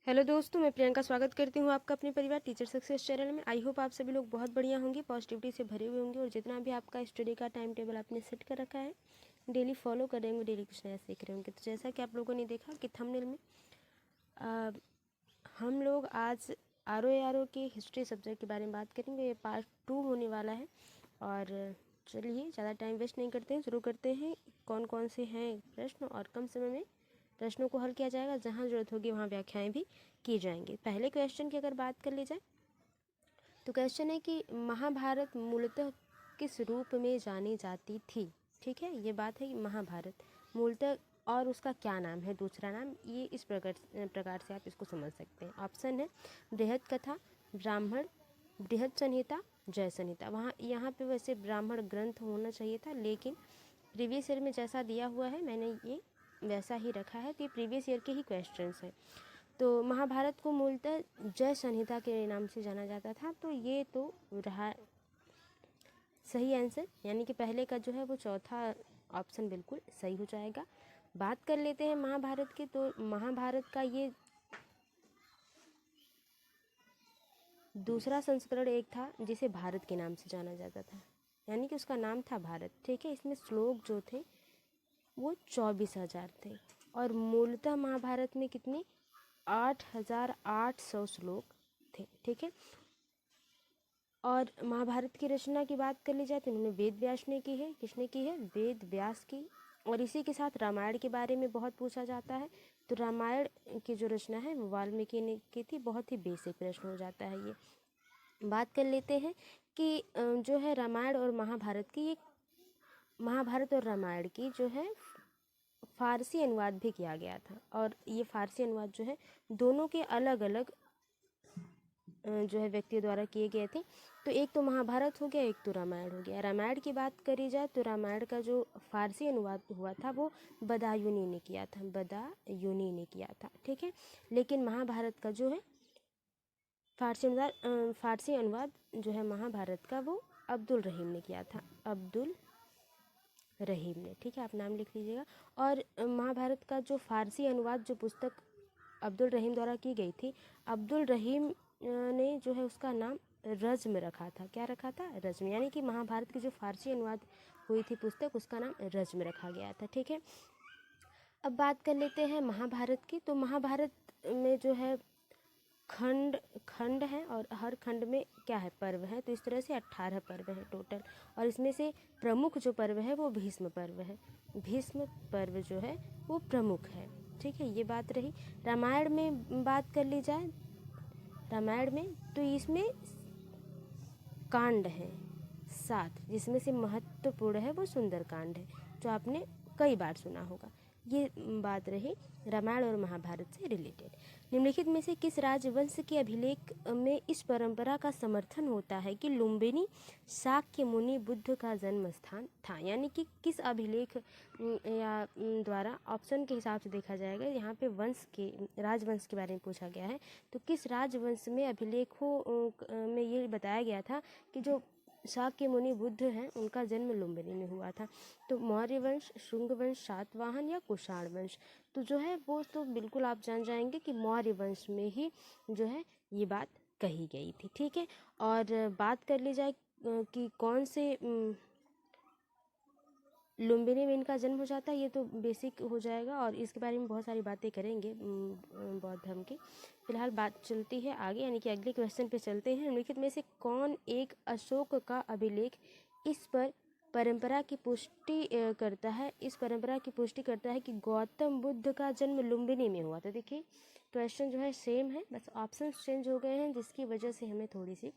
Hello दोस्तों, मैं प्रियंका स्वागत करती हूँ आपका अपने परिवार टीचर सक्सेस चैनल में। आई होप आप सभी लोग बहुत बढ़िया होंगे, पॉजिटिविटी से भरे हुए होंगे और जितना भी आपका स्टडी का टाइम टेबल आपने सेट कर रखा है डेली फॉलो कर रहे होंगे, डेली कुछ नया सीख रहे होंगे। तो जैसा कि आप लोगों ने देखा कि थंबनेल में हम लोग आज आर के हिस्ट्री सब्जेक्ट के बारे में बात करेंगे। ये पार्ट 2 होने वाला है। और चलिए ज़्यादा टाइम वेस्ट नहीं करते हैं, शुरू करते हैं। कौन कौन से हैं प्रश्न और कम समय में प्रश्नों को हल किया जाएगा, जहाँ ज़रूरत होगी वहाँ व्याख्याएं भी की जाएंगी। पहले क्वेश्चन की अगर बात कर ली जाए तो क्वेश्चन है कि महाभारत मूलतः किस रूप में जानी जाती थी। ठीक है, ये बात है कि महाभारत मूलतः और उसका क्या नाम है, दूसरा नाम, ये इस प्रकार से आप इसको समझ सकते हैं। ऑप्शन है बृहद कथा, ब्राह्मण, बृहद संहिता, जय संहिता। वहाँ यहाँ पे वैसे ब्राह्मण ग्रंथ होना चाहिए था, लेकिन प्रीवियस ईयर में जैसा दिया हुआ है मैंने ये वैसा ही रखा है कि प्रीवियस ईयर के ही क्वेश्चंस हैं। तो महाभारत को मूलतः जय संहिता के नाम से जाना जाता था। तो ये तो रहा सही आंसर, यानी कि पहले का जो है वो चौथा ऑप्शन बिल्कुल सही हो जाएगा। बात कर लेते हैं महाभारत की। तो महाभारत का ये दूसरा संस्करण एक था जिसे भारत के नाम से जाना जाता था, यानी कि उसका नाम था भारत। ठीक है, इसमें श्लोक जो थे वो 24,000 थे और मूलतः महाभारत में कितने 8,800 श्लोक थे। ठीक है, और महाभारत की रचना की बात कर ली जाए तो इन्होंने वेद व्यास ने की है। किसने की है? वेद व्यास की। और इसी के साथ रामायण के बारे में बहुत पूछा जाता है। तो रामायण की जो रचना है वो वाल्मीकि ने की थी। बहुत ही बेसिक प्रश्न हो जाता है ये। बात कर लेते हैं कि जो है रामायण और महाभारत की, ये महाभारत और रामायण की जो है फारसी अनुवाद भी किया गया था। और ये फारसी अनुवाद जो है दोनों के अलग अलग जो है व्यक्तियों द्वारा किए गए थे। तो एक तो महाभारत हो गया, एक तो रामायण हो गया। रामायण की बात करी जाए तो रामायण का जो फारसी अनुवाद हुआ था वो बदायूनी ने किया था, बदायूनी ने किया था। ठीक है, लेकिन महाभारत का जो है फारसी अनुवाद जो है महाभारत का वो अब्दुल रहीम ने किया था, अब्दुल रहीम ने। ठीक है, आप नाम लिख लीजिएगा। और महाभारत का जो फारसी अनुवाद जो पुस्तक अब्दुल रहीम द्वारा की गई थी, अब्दुल रहीम ने जो है उसका नाम रज्म रखा था। क्या रखा था? रज्म, यानी कि महाभारत की जो फारसी अनुवाद हुई थी पुस्तक, उसका नाम रज्म रखा गया था। ठीक है, अब बात कर लेते हैं महाभारत की। तो महाभारत में जो है खंड खंड है और हर खंड में क्या है? पर्व है। तो इस तरह से 18 पर्व है टोटल। और इसमें से प्रमुख जो पर्व है वो भीष्म पर्व है। भीष्म पर्व जो है वो प्रमुख है। ठीक है, ये बात रही। रामायण में बात कर ली जाए, रामायण में तो इसमें कांड है 7, जिसमें से महत्वपूर्ण है वो सुंदर कांड है, जो आपने कई बार सुना होगा। ये बात रही रामायण और महाभारत से रिलेटेड। निम्नलिखित में से किस राजवंश के अभिलेख में इस परंपरा का समर्थन होता है कि लुम्बिनी शाक्य मुनि बुद्ध का जन्म स्थान था? यानी कि किस अभिलेख या द्वारा, ऑप्शन के हिसाब से देखा जाएगा, यहाँ पे वंश के, राजवंश के बारे में पूछा गया है। तो किस राजवंश में अभिलेखों में ये बताया गया था कि जो शाक्य मुनि बुद्ध हैं उनका जन्म लुम्बिनी में हुआ था? तो मौर्य वंश, शुंग वंश, सातवाहन या कुषाण वंश? तो जो है वो तो बिल्कुल आप जान जाएंगे कि मौर्य वंश में ही जो है ये बात कही गई थी। ठीक है, और बात कर ली जाए कि कौन से लुम्बिनी में इनका जन्म हो जाता है, ये तो बेसिक हो जाएगा और इसके बारे में बहुत सारी बातें करेंगे बौद्ध धर्म की। फिलहाल बात चलती है आगे, यानी कि अगले क्वेश्चन पे चलते हैं। निम्नलिखित में से कौन एक अशोक का अभिलेख इस पर परंपरा की पुष्टि करता है, इस परंपरा की पुष्टि करता है कि गौतम बुद्ध का जन्म लुम्बिनी में हुआ था? देखिए क्वेश्चन जो है सेम है, बस ऑप्शन चेंज हो गए हैं, जिसकी वजह से हमें थोड़ी सी।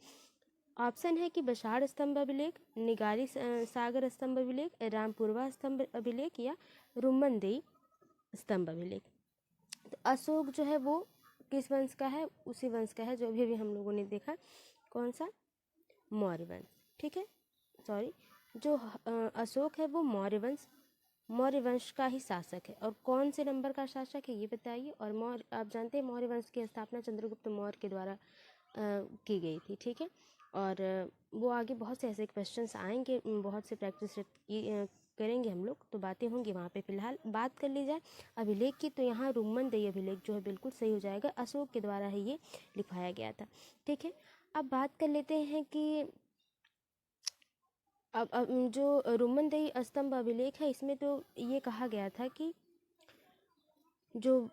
ऑप्शन है कि बशाड़ स्तंभ अभिलेख, निगारी सागर स्तंभ अभिलेख, रामपुरवा स्तंभ अभिलेख या रुमनदेई स्तंभ अभिलेख। तो अशोक जो है वो किस वंश का है? उसी वंश का है जो अभी भी हम लोगों ने देखा, कौन सा? मौर्य वंश। ठीक है, सॉरी, जो अशोक है वो मौर्य वंश का ही शासक है। और कौन से नंबर का शासक है ये बताइए। और मौर्य, आप जानते हैं मौर्य वंश की स्थापना चंद्रगुप्त मौर्य के द्वारा की गई थी। ठीक है, और वो आगे बहुत से ऐसे क्वेश्चंस आएंगे, बहुत से प्रैक्टिस करेंगे हम लोग तो बातें होंगी वहाँ पे। फिलहाल बात कर ली जाए अभिलेख की, तो यहाँ रुम्मनदेही अभिलेख जो है बिल्कुल सही हो जाएगा, अशोक के द्वारा ही ये लिखवाया गया था। ठीक है, अब बात कर लेते हैं कि अब जो रुम्मनदेही स्तंभ अभिलेख है, इसमें तो ये कहा गया था कि जो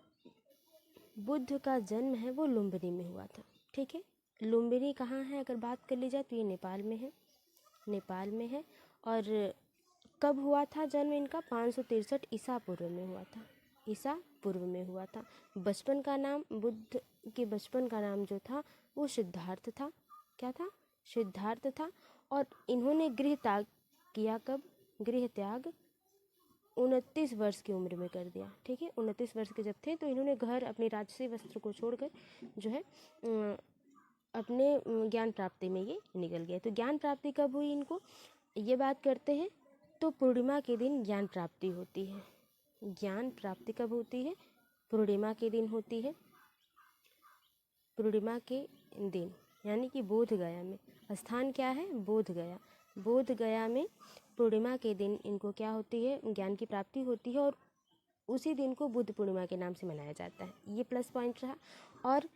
बुद्ध का जन्म है वो लुम्बिनी में हुआ था। ठीक है, लुम्बिनी कहाँ है अगर बात कर ली जाए तो ये नेपाल में है, नेपाल में है। और कब हुआ था जन्म इनका? 563 ईसा पूर्व में हुआ था, ईसा पूर्व में हुआ था। बचपन का नाम, बुद्ध के बचपन का नाम जो था वो सिद्धार्थ था। क्या था? सिद्धार्थ था। और इन्होंने गृह त्याग किया कब? गृह त्याग 29 वर्ष की उम्र में कर दिया। ठीक है, 29 वर्ष के जब थे तो इन्होंने घर, अपने राजसी वस्त्र को छोड़कर जो है अपने ज्ञान प्राप्ति में ये निकल गए। तो ज्ञान प्राप्ति कब हुई इनको, ये बात करते हैं तो पूर्णिमा के दिन ज्ञान प्राप्ति होती है। ज्ञान प्राप्ति कब होती है? पूर्णिमा के दिन होती है, पूर्णिमा के दिन, यानी कि बोध गया में। स्थान क्या है? बोध गया। बोध गया में पूर्णिमा के दिन इनको क्या होती है? ज्ञान की प्राप्ति होती है, और उसी दिन को बुद्ध पूर्णिमा के नाम से मनाया जाता है। ये प्लस पॉइंट रहा। और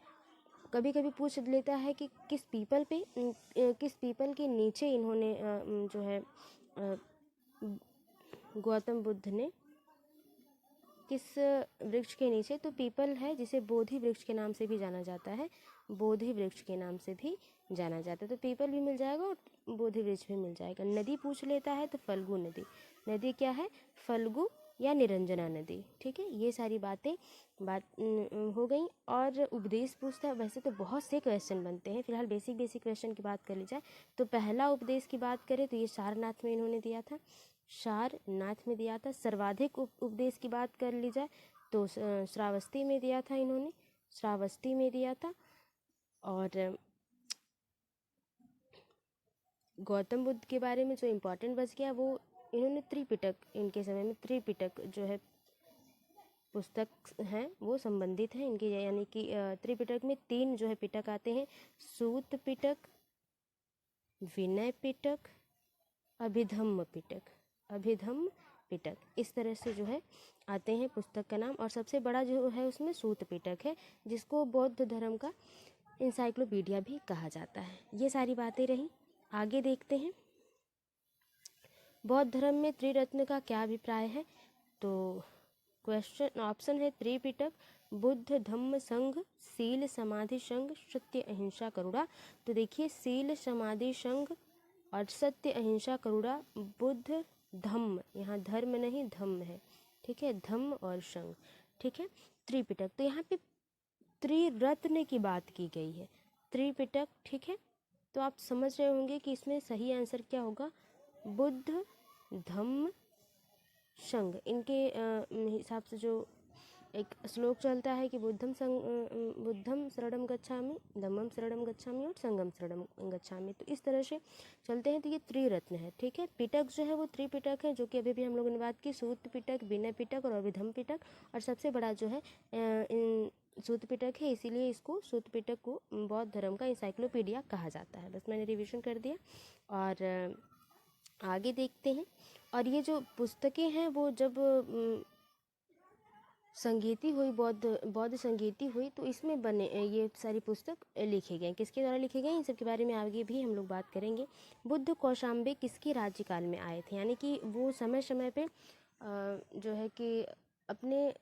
कभी कभी पूछ लेता है कि किस पीपल पे, किस पीपल के नीचे इन्होंने जो है गौतम बुद्ध ने किस वृक्ष के नीचे? तो पीपल है जिसे बोधि वृक्ष के नाम से भी जाना जाता है, बोधि वृक्ष के नाम से भी जाना जाता है। तो पीपल भी मिल जाएगा और बोधि वृक्ष भी मिल जाएगा। नदी पूछ लेता है तो फल्गु नदी। नदी क्या है? फल्गु या निरंजना नदी। ठीक है, ये सारी बातें हो गई। और उपदेश पूछता है, वैसे तो बहुत से क्वेश्चन बनते हैं, फिलहाल बेसिक क्वेश्चन की बात कर ली जाए तो पहला उपदेश की बात करें तो ये सारनाथ में इन्होंने दिया था, सारनाथ में दिया था। सर्वाधिक उपदेश की बात कर ली जाए तो श्रावस्ती में दिया था इन्होंने, श्रावस्ती में दिया था। और गौतम बुद्ध के बारे में जो इम्पोर्टेंट बच गया वो इन्होंने त्रिपिटक, इनके समय में त्रिपिटक जो है पुस्तक हैं वो संबंधित हैं इनके, यानी कि त्रिपिटक में 3 जो है पिटक आते हैं, सूत पिटक, विनय पिटक, अभिधम्म पिटक, अभिधम्म पिटक, इस तरह से जो है आते हैं पुस्तक का नाम। और सबसे बड़ा जो है उसमें सूत पिटक है, जिसको बौद्ध धर्म का इंसाइक्लोपीडिया भी कहा जाता है। ये सारी बातें रहीं। आगे देखते हैं बौद्ध धर्म में त्रिरत्न का क्या अभिप्राय है। तो क्वेश्चन ऑप्शन है त्रिपिटक, बुद्ध धम्म संघ, सील समाधि संघ, सत्य अहिंसा करुणा। तो देखिए सील समाधि संघ और सत्य अहिंसा करुणा, बुद्ध धम्म, यहाँ धर्म नहीं धम्म है। ठीक है, धम्म और संघ। ठीक है, त्रिपिटक, तो यहाँ पे त्रिरत्न की बात की गई है, त्रिपिटक। ठीक है, तो आप समझ रहे होंगे कि इसमें सही आंसर क्या होगा, बुद्ध धम्म संघ। इनके हिसाब से जो एक श्लोक चलता है कि बुद्धम शरणम गच्छामि, धम्मम शरणम गच्छामि और संघम शरणम गच्छामि, तो इस तरह से चलते हैं। तो ये त्रिरत्न है। ठीक है, पिटक जो है वो त्रिपिटक है, जो कि अभी भी हम लोगों ने बात की, सूत पिटक, विनय पिटक और अभिधम्म पिटक। और सबसे बड़ा जो है सूत पिटक है, इसीलिए इसको सूत पिटक को बौद्ध धर्म का इंसाइक्लोपीडिया कहा जाता है। बस मैंने रिविजन कर दिया और आगे देखते हैं। और ये जो पुस्तकें हैं वो जब संगीति हुई, बौद्ध संगीति हुई, तो इसमें बने ये सारी पुस्तक लिखे गए। किसके द्वारा लिखे गए इन सब के बारे में आगे भी हम लोग बात करेंगे। बुद्ध कौशाम्बी किसके राज्यकाल में आए थे, यानी कि वो समय समय पे जो है कि अपने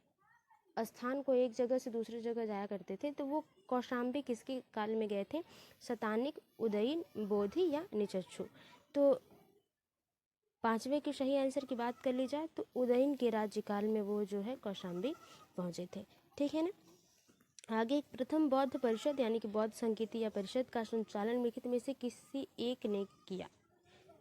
स्थान को एक जगह से दूसरी जगह जाया करते थे। तो वो कौशाम्बी किसके काल में गए थे, शतानिक, उदयन, बोधि या निचक्षु। तो 5वें के सही आंसर की बात कर ली जाए तो उदयन के राज्यकाल में वो जो है कौशाम्बी पहुँचे थे। ठीक है ना। आगे प्रथम बौद्ध परिषद यानी कि बौद्ध संगीति या परिषद का संचालन लिखित में से किसी एक ने किया।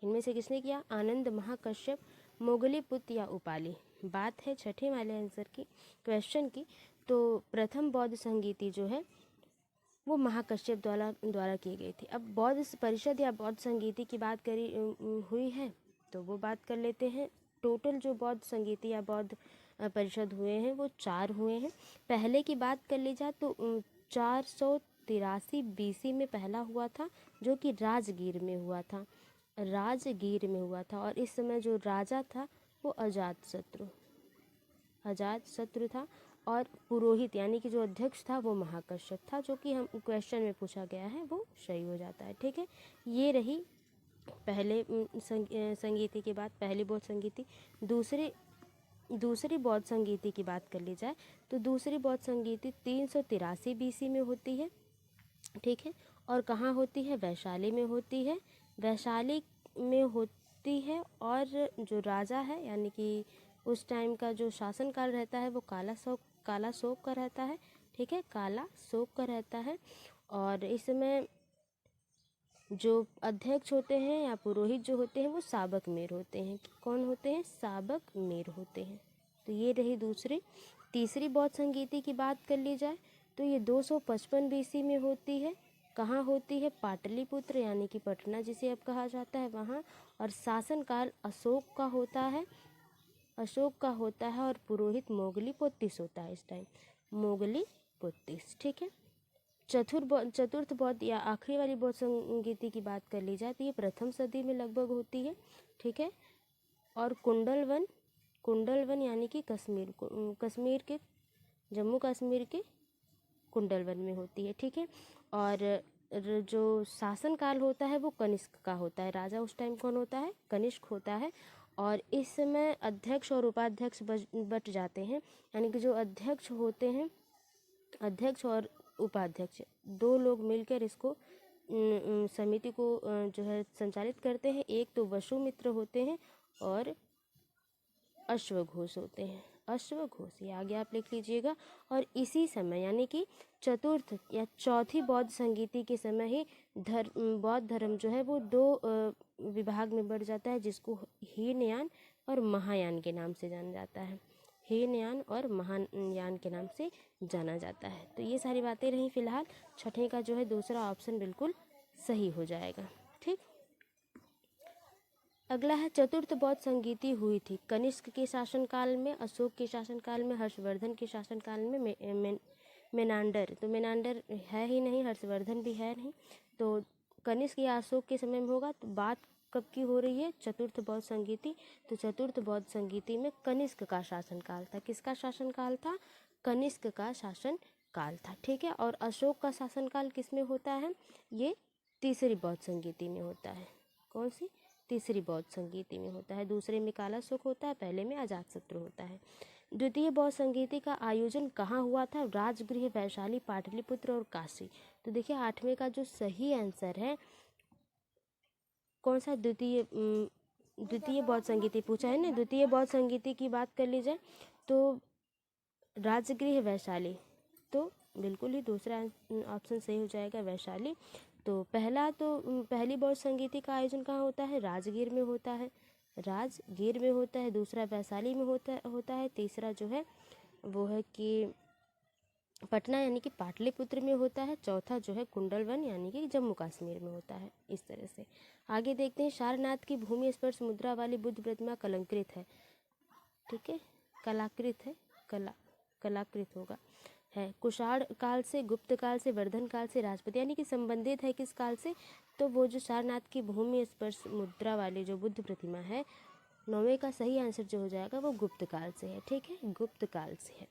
इनमें से किसने किया, आनंद, महाकश्यप, मोगलीपुत्र या उपाली। बात है छठे वाले आंसर की, क्वेश्चन की। तो प्रथम बौद्ध संगीति जो है वो महाकश्यप द्वारा की गई थी। अब बौद्ध परिषद या बौद्ध संगीति की बात करी हुई है तो वो बात कर लेते हैं। टोटल जो बौद्ध संगीति या बौद्ध परिषद हुए हैं वो 4 हुए हैं। पहले की बात कर ली जाए तो 483 BC में पहला हुआ था, जो कि राजगीर में हुआ था, राजगीर में हुआ था। और इस समय जो राजा था वो अजातशत्रु था। और पुरोहित यानी कि जो अध्यक्ष था वो महाकश्यप था, जो कि हम क्वेश्चन में पूछा गया है, वो सही हो जाता है। ठीक है, ये रही पहले संगीति की बात, पहली बौद्ध संगीति। दूसरी बौद्ध संगीति की बात कर ली जाए तो दूसरी बौद्ध संगीति 383 BC में होती है। ठीक है, और कहाँ होती है? वैशाली में होती है। वैशाली में होती है और जो राजा है यानी कि उस टाइम का जो शासनकाल रहता है वो काला शोक का रहता है। ठीक है, काला शोक का रहता है। और इसमें जो अध्यक्ष होते हैं या पुरोहित जो होते हैं वो साबक मेर होते हैं। कौन होते हैं? साबक मेर होते हैं। तो ये रही दूसरी। तीसरी बौद्ध संगीति की बात कर ली जाए तो ये 255 BC में होती है। कहाँ होती है? पाटलिपुत्र यानी कि पटना जिसे अब कहा जाता है वहाँ। और शासनकाल अशोक का होता है और पुरोहित मोगलीपोतिस होता है इस टाइम, मोगलीपोतिस। ठीक है, चतुर्थ बौद्ध या आखिरी वाली बौद्ध संगीति की बात कर ली जाए तो ये प्रथम सदी में लगभग होती है। ठीक है, और कुंडलवन यानी कि कश्मीर के जम्मू कश्मीर के कुंडलवन में होती है। ठीक है, और जो शासनकाल होता है वो कनिष्क का होता है। राजा उस टाइम कौन होता है? कनिष्क होता है। और इस समय अध्यक्ष और उपाध्यक्ष बट जाते हैं, यानी कि जो अध्यक्ष होते हैं, अध्यक्ष और उपाध्यक्ष दो लोग मिलकर इसको समिति को जो है संचालित करते हैं। एक तो वसुमित्र होते हैं और अश्वघोष होते हैं। अश्वघोष, ये आगे आप लिख लीजिएगा। और इसी समय यानी कि चतुर्थ या चौथी बौद्ध संगीति के समय ही बौद्ध धर्म जो है वो दो विभाग में बढ़ जाता है, जिसको हीनयान और महायान के नाम से जाना जाता है। हीनयान और महायान के नाम से जाना जाता है। तो ये सारी बातें रही फिलहाल। छठे का जो है दूसरा ऑप्शन बिल्कुल सही हो जाएगा। ठीक, अगला है चतुर्थ बौद्ध संगीति हुई थी कनिष्क के शासनकाल में, अशोक के शासनकाल में, हर्षवर्धन के शासनकाल में, मेनांडर। तो मेनांडर है ही नहीं, हर्षवर्धन भी है नहीं, तो कनिष्क या अशोक के समय में होगा। तो बात कब की हो रही है? चतुर्थ बौद्ध संगीति। तो चतुर्थ बौद्ध संगीति में कनिष्क का शासनकाल था। किसका शासनकाल था? कनिष्क का शासनकाल था। ठीक है, और अशोक का शासनकाल किस में होता है? ये तीसरी बौद्ध संगीति में होता है। कौन सी? तीसरी बौद्ध संगीति में होता है। दूसरे में काला शोक होता है, पहले में अजातशत्रु होता है। द्वितीय बौद्ध संगीति का आयोजन कहाँ हुआ था? राजगृह, वैशाली, पाटलिपुत्र और काशी। तो देखिए 8वें का जो सही आंसर है कौन सा? द्वितीय बौद्ध संगीति पूछा है ना। द्वितीय बौद्ध संगीति की बात कर ली जाए तो राजगृह, वैशाली, तो बिल्कुल ही दूसरा ऑप्शन सही हो जाएगा, वैशाली। तो पहली बौद्ध संगीति का आयोजन कहाँ होता है? राजगीर में होता है। दूसरा वैशाली में होता है। तीसरा जो है वो है कि पटना यानी कि पाटलिपुत्र में होता है। चौथा जो है कुंडलवन यानी कि जम्मू कश्मीर में होता है। इस तरह से आगे देखते हैं। सारनाथ की भूमि स्पर्श मुद्रा वाली बुद्ध प्रतिमा कलंकृत है। ठीक है, कलाकृत है, कलाकृत होगा, है। कुषाण काल से, गुप्त काल से, वर्धन काल से, राजपूत, यानी कि संबंधित है किस काल से? तो वो जो सारनाथ की भूमि स्पर्श मुद्रा वाली जो बुद्ध प्रतिमा है, 9वें का सही आंसर जो हो जाएगा वो गुप्त काल से है। ठीक है, गुप्त काल से है।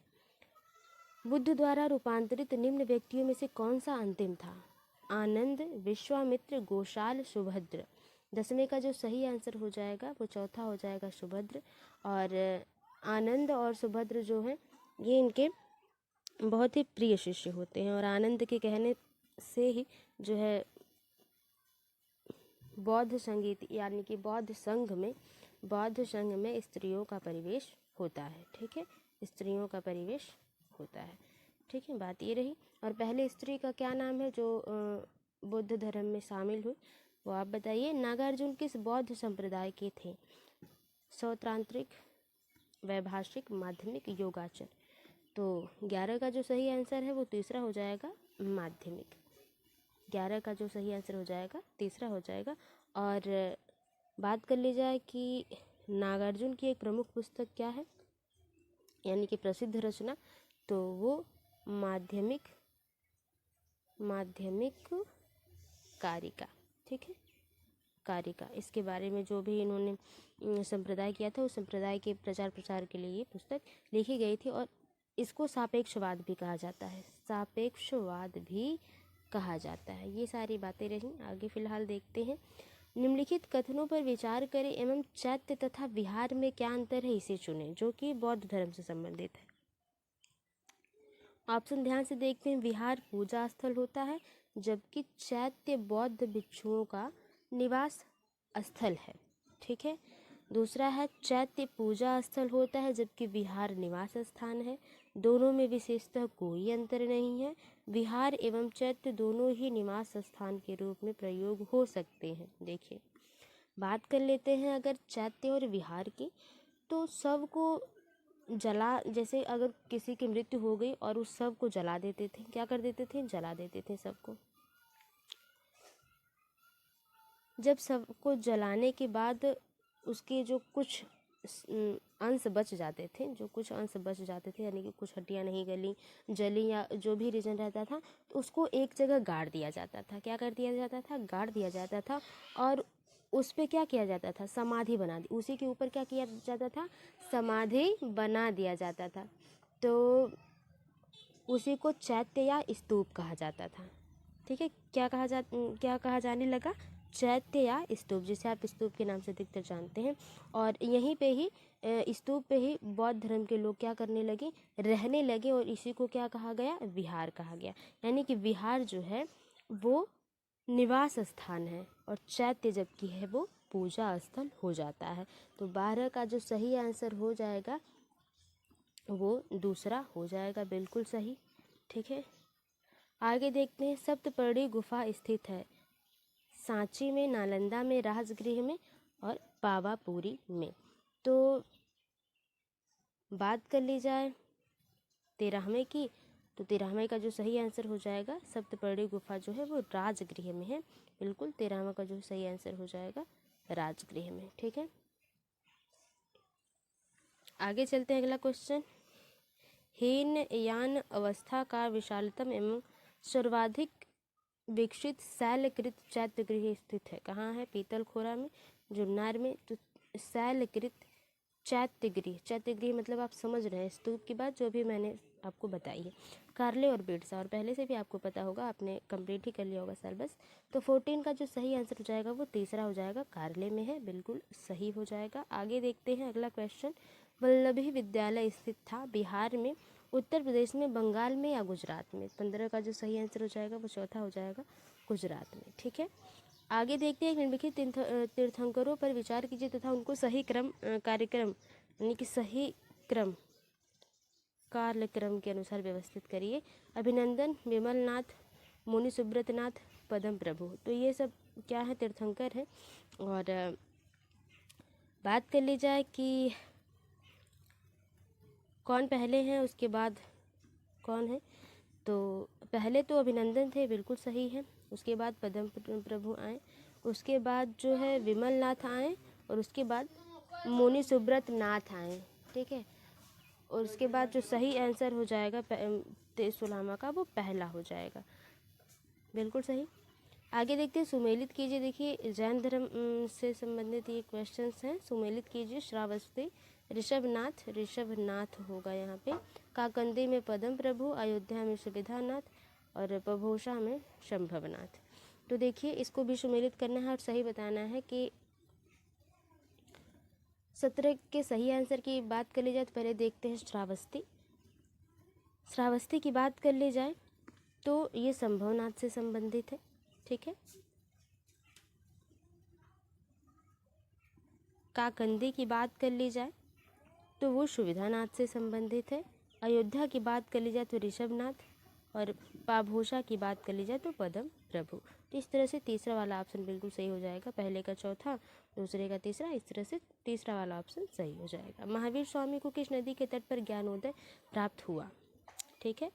बुद्ध द्वारा रूपांतरित निम्न व्यक्तियों में से कौन सा अंतिम था? आनंद, विश्वामित्र, गोशाल, सुभद्र। 10वें का जो सही आंसर हो जाएगा वो चौथा हो जाएगा, सुभद्र। और आनंद और सुभद्र जो है ये इनके बहुत ही प्रिय शिष्य होते हैं। और आनंद के कहने से ही जो है बौद्ध संगीत यानी कि बौद्ध संघ में स्त्रियों का परिवेश होता है। ठीक है, स्त्रियों का परिवेश होता है। ठीक है, बात ये रही। और पहले स्त्री का क्या नाम है जो बुद्ध धर्म में शामिल हुई, वो आप बताइए। नागार्जुन किस बौद्ध संप्रदाय के थे? सौत्रांत्रिक, वैभाषिक, माध्यमिक, योगाचर। तो 11 का जो सही आंसर है वो तीसरा हो जाएगा, माध्यमिक। 11 का जो सही आंसर हो जाएगा तीसरा हो जाएगा। और बात कर ली जाए कि नागार्जुन की एक प्रमुख पुस्तक क्या है यानी कि प्रसिद्ध रचना, तो वो माध्यमिक कारिका। ठीक है, कार्य का, इसके बारे में जो भी इन्होंने संप्रदाय किया था उस संप्रदाय के प्रचार प्रसार के लिए ये पुस्तक लिखी गई थी। और इसको सापेक्षवाद भी कहा जाता है, सापेक्षवाद भी कहा जाता है। ये सारी बातें रहीं। आगे फिलहाल देखते हैं। निम्नलिखित कथनों पर विचार करें एवं चैत्य तथा विहार में क्या अंतर है इसे चुनें, जो कि बौद्ध धर्म से संबंधित है। ऑप्शन ध्यान से देखते हैं। विहार पूजा स्थल होता है, जबकि चैत्य बौद्ध भिक्षुओं का निवास स्थल है। ठीक है। दूसरा है चैत्य पूजा स्थल होता है, जबकि विहार निवास स्थान है। दोनों में विशेषतः कोई अंतर नहीं है। विहार एवं चैत्य दोनों ही निवास स्थान के रूप में प्रयोग हो सकते हैं। देखिए, बात कर लेते हैं अगर चैत्य और विहार की, तो शव को जला, जैसे अगर किसी की मृत्यु हो गई और उस शव को जला देते थे, क्या कर देते थे, जला देते थे शव को। जब शव को जलाने के बाद उसके जो कुछ अंश बच जाते थे, यानी कि कुछ हड्डियां नहीं जली या जो भी रीजन रहता था, तो उसको एक जगह गाड़ दिया जाता था। क्या कर दिया जाता था, गाड़ दिया जाता था। और उस पे क्या किया जाता था, समाधि बना दी, उसी के ऊपर क्या किया जाता था, समाधि बना दिया जाता था। तो उसी को चैत्य या स्तूप कहा जाता था। ठीक है। क्या कहा जाने लगा, चैत्य या स्तूप, जिसे आप स्तूप के नाम से अधिकतर जानते हैं। और यहीं पे ही स्तूप पे ही बौद्ध धर्म के लोग क्या करने लगे, रहने लगे, और इसी को क्या कहा गया, विहार कहा गया। यानी कि विहार जो है वो निवास स्थान है और चैत्य जबकि है वो पूजा स्थल हो जाता है। तो 12 का जो सही आंसर हो जाएगा वो दूसरा हो जाएगा, बिल्कुल सही। ठीक है। आगे देखते हैं। सप्तपर्णी गुफा स्थित है सांची में, नालंदा में, राजगृह में और पावापुरी में। तो बात कर ली जाए 13वें की, तो 13वें का जो सही आंसर हो जाएगा, सप्तपर्णी गुफा जो है वो राजगृह में है। बिल्कुल 13वां का जो सही आंसर हो जाएगा राजगृह में। ठीक है। आगे चलते हैं। अगला क्वेश्चन। हीनयान अवस्था का विशालतम एवं सर्वाधिक विकसित शैलकृत चैत्यगृह स्थित है। कहाँ है, पीतलखोरा में, जुन्नार में। तो शैलकृत चैत्यगृह मतलब आप समझ रहे हैं, स्तूप की बात जो भी मैंने आपको बताई है। कारले और बिरसा, और पहले से भी आपको पता होगा, आपने कंप्लीट ही कर लिया होगा सिलेबस। तो 14 का जो सही आंसर हो जाएगा वो तीसरा हो जाएगा, कारले में है, बिल्कुल सही हो जाएगा। आगे देखते हैं अगला क्वेश्चन। वल्लभी विद्यालय स्थित था बिहार में, उत्तर प्रदेश में, बंगाल में या गुजरात में। 15 का जो सही आंसर हो जाएगा वो चौथा हो जाएगा, गुजरात में। ठीक है। आगे देखते हैं। निम्नलिखित तीर्थंकरों पर विचार कीजिए तथा उनको सही कार्यक्रम यानी कि सही कालक्रम के अनुसार व्यवस्थित करिए। अभिनंदन, विमलनाथ, मुनि सुब्रतनाथ, पदम प्रभु। तो ये सब क्या है, तीर्थंकर है। और बात कर ली जाए कि कौन पहले हैं, उसके बाद कौन है, तो पहले तो अभिनंदन थे, बिल्कुल सही है। उसके बाद पदम प्रभु आए, उसके बाद जो है विमलनाथ आए, और उसके बाद मुनि सुब्रत नाथ आए। ठीक है। और उसके बाद जो सही आंसर हो जाएगा 16वां का, वो पहला हो जाएगा, बिल्कुल सही। आगे देखते हैं। सुमेलित कीजिए। देखिए, जैन धर्म से संबंधित ये क्वेश्चंस हैं। सुमेलित कीजिए। श्रावस्ती ऋषभनाथ होगा यहाँ पे। काकंदी में पदम प्रभु, अयोध्या में सुविधानाथ और पभोषा में शंभवनाथ। तो देखिए, इसको भी सुमेलित करना है और सही बताना है कि 17 के सही आंसर की बात कर ली जाए तो पहले देखते हैं श्रावस्ती की बात कर ली जाए तो ये शंभवनाथ से संबंधित है। ठीक है। काकंदी की बात कर ली जाए तो वो सुविधानाथ से संबंधित है। अयोध्या की बात कर ली जाए तो ऋषभनाथ, और पाभोषा की बात कर ली जाए तो पदम प्रभु। तो इस तरह से तीसरा वाला ऑप्शन बिल्कुल सही हो जाएगा। पहले का चौथा, दूसरे का तीसरा, इस तरह से तीसरा वाला ऑप्शन सही हो जाएगा। महावीर स्वामी को किस नदी के तट पर ज्ञानोदय प्राप्त हुआ? ठीक है।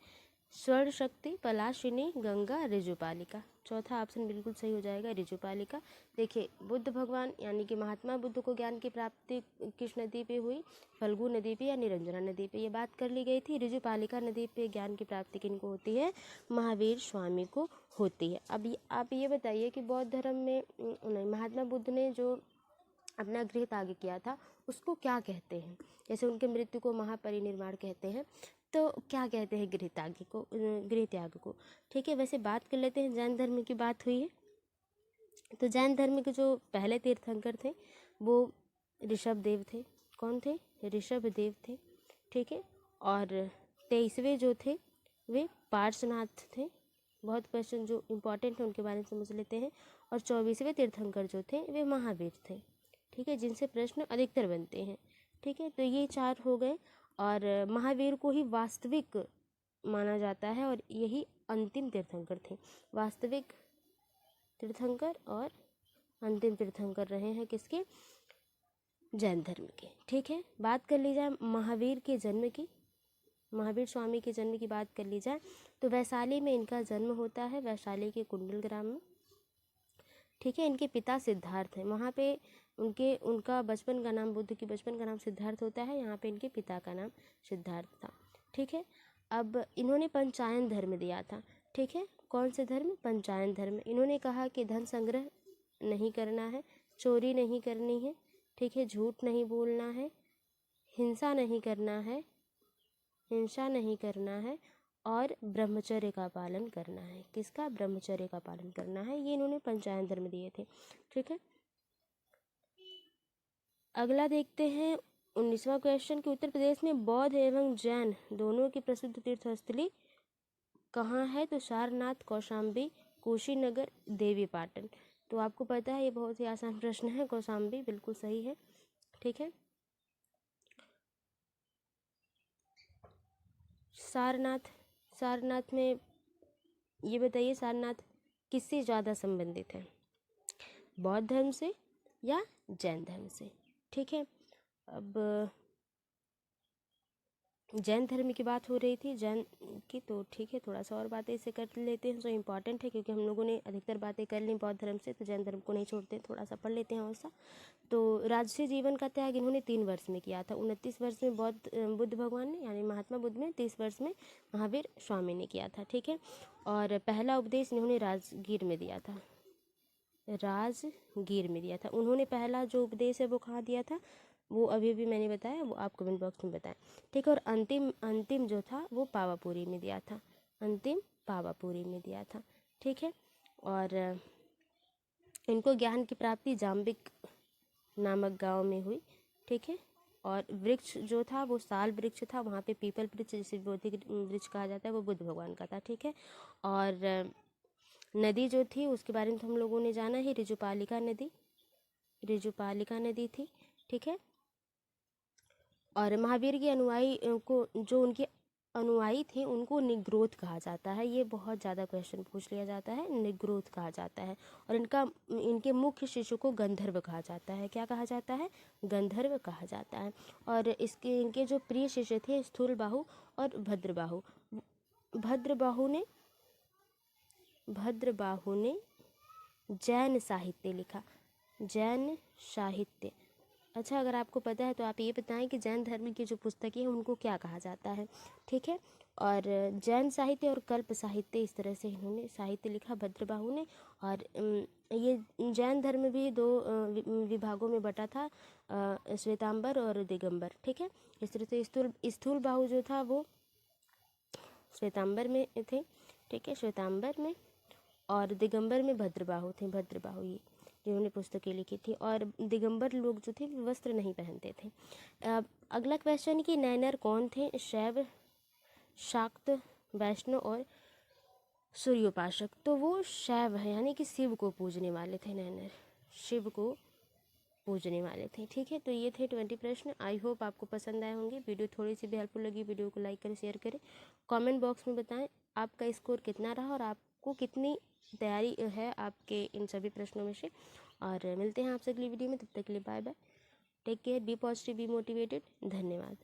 स्वर्ण शक्ति, पलाशिनी, गंगा, ऋजुपालिका। चौथा ऑप्शन बिल्कुल सही हो जाएगा, ऋजुपालिका। देखिए बुद्ध भगवान यानी कि महात्मा बुद्ध को ज्ञान की प्राप्ति किस नदी पे हुई? फल्गु नदी पे या निरंजना नदी पे, ये बात कर ली गई थी। ऋजुपालिका नदी पे ज्ञान की प्राप्ति किनको होती है? महावीर स्वामी को होती है। अब आप ये बताइए कि बौद्ध धर्म में नहीं, महात्मा बुद्ध ने जो अपना गृह त्याग किया था उसको क्या कहते हैं? जैसे उनके मृत्यु को महापरिनिर्वाण कहते हैं, तो क्या कहते हैं गृह त्याग को? ठीक है, वैसे बात कर लेते हैं, जैन धर्म की बात हुई है तो जैन धर्म के जो पहले तीर्थंकर थे वो ऋषभ देव थे। कौन थे? ऋषभ देव थे। ठीक है, और 23वें जो थे वे पार्श्वनाथ थे। बहुत क्वेश्चन जो इम्पोर्टेंट है उनके बारे में समझ लेते हैं। और 24वें तीर्थंकर जो थे वे महावीर थे। ठीक है, जिनसे प्रश्न अधिकतर बनते हैं। ठीक है, तो ये 4 हो गए। और महावीर को ही वास्तविक माना जाता है और यही अंतिम तीर्थंकर थे। वास्तविक तीर्थंकर और अंतिम तीर्थंकर रहे हैं किसके? जैन धर्म के। ठीक है, बात कर ली जाए महावीर के जन्म की, महावीर स्वामी के जन्म की बात कर ली जाए तो वैशाली में इनका जन्म होता है, वैशाली के कुंडल ग्राम में। ठीक है, इनके पिता सिद्धार्थ हैं। वहाँ पे उनका बचपन का नाम, बुद्ध की बचपन का नाम सिद्धार्थ होता है, यहाँ पे इनके पिता का नाम सिद्धार्थ था। ठीक है, अब इन्होंने पंचायन धर्म दिया था। ठीक है, कौन से धर्म? पंचायन धर्म। इन्होंने कहा कि धन संग्रह नहीं करना है, चोरी नहीं करनी है, ठीक है, झूठ नहीं बोलना है, हिंसा नहीं करना है, और ब्रह्मचर्य का पालन करना है। किसका? ब्रह्मचर्य का पालन करना है। ये इन्होंने पंचायन धर्म दिए थे। ठीक है, अगला देखते हैं 19वां क्वेश्चन कि उत्तर प्रदेश में बौद्ध एवं जैन दोनों की प्रसिद्ध तीर्थस्थली कहाँ है? तो सारनाथ, कौशाम्बी, कुशीनगर, देवीपाटन। तो आपको पता है ये बहुत ही आसान प्रश्न है, कौशाम्बी बिल्कुल सही है। ठीक है, सारनाथ में ये बताइए, सारनाथ किससे ज़्यादा संबंधित है? बौद्ध धर्म से या जैन धर्म से? ठीक है, अब जैन धर्म की बात हो रही थी, जैन की, तो ठीक है थोड़ा सा और बातें इसे कर लेते हैं जो इम्पोर्टेंट है, क्योंकि हम लोगों ने अधिकतर बातें कर ली बौद्ध धर्म से, तो जैन धर्म को नहीं छोड़ते, थोड़ा सा पढ़ लेते हैं और सा। तो राजसी जीवन का त्याग इन्होंने 3 वर्ष में किया था। 29 वर्ष में बुद्ध भगवान ने यानी महात्मा बुद्ध ने, 30 वर्ष में महावीर स्वामी ने किया था। ठीक है, और पहला उपदेश इन्होंने राजगीर में दिया था, उन्होंने पहला जो उपदेश है वो कहाँ दिया था? वो अभी भी मैंने बताया, वो आप कमेंट बॉक्स में बताएं। ठीक है, और अंतिम जो था वो पावापुरी में दिया था, ठीक है, और इनको ज्ञान की प्राप्ति जाम्बिक नामक गांव में हुई। ठीक है, और वृक्ष जो था वो साल वृक्ष था, वहाँ पे पीपल वृक्ष जिसे बोधि वृक्ष कहा जाता है वो बुद्ध भगवान का था। ठीक है, और नदी जो थी उसके बारे में तो हम लोगों ने जाना ही, ऋजुपालिका नदी थी। ठीक है, और महावीर के अनुयायी को, जो उनके अनुयायी थे उनको निग्रोध कहा जाता है। ये बहुत ज़्यादा क्वेश्चन पूछ लिया जाता है, निग्रोध कहा जाता है। और इनके मुख्य शिष्य को गंधर्व कहा जाता है। क्या कहा जाता है? गंधर्व कहा जाता है। और इनके जो प्रिय शिष्य थे स्थूलबाहु और भद्रबाहु। भद्रबाहु ने जैन साहित्य लिखा, जैन साहित्य। अच्छा, अगर आपको पता है तो आप ये बताएं कि जैन धर्म की जो पुस्तकें हैं उनको क्या कहा जाता है। ठीक है, और जैन साहित्य और कल्प साहित्य, इस तरह से इन्होंने साहित्य लिखा भद्रबाहु ने। और ये जैन धर्म भी 2 विभागों में बटा था, श्वेतांबर और दिगंबर। ठीक है, इस तरह से स्थूलबाहु जो था वो श्वेतांबर में थे। ठीक है, श्वेतांबर में, और दिगंबर में भद्रबाहु थे। भद्रबाहु ये जिन्होंने पुस्तकें लिखी थी। और दिगंबर लोग जो थे वस्त्र नहीं पहनते थे। अगला क्वेश्चन कि नैनर कौन थे? शैव, शाक्त, वैष्णव और सूर्योपासक। तो वो शैव है, यानी कि शिव को पूजने वाले थे। नैनर शिव को पूजने वाले थे। ठीक है, तो ये थे 20 प्रश्न। आई होप आपको पसंद आए होंगे। वीडियो थोड़ी सी भी हेल्पफुल लगी, वीडियो को लाइक करें, शेयर करें, कमेंट बॉक्स में बताएं आपका स्कोर कितना रहा और आपको कितनी तैयारी है आपके इन सभी प्रश्नों में से। और मिलते हैं आपसे अगली वीडियो में, तब तक के लिए bye bye, take care, be positive, be motivated. धन्यवाद।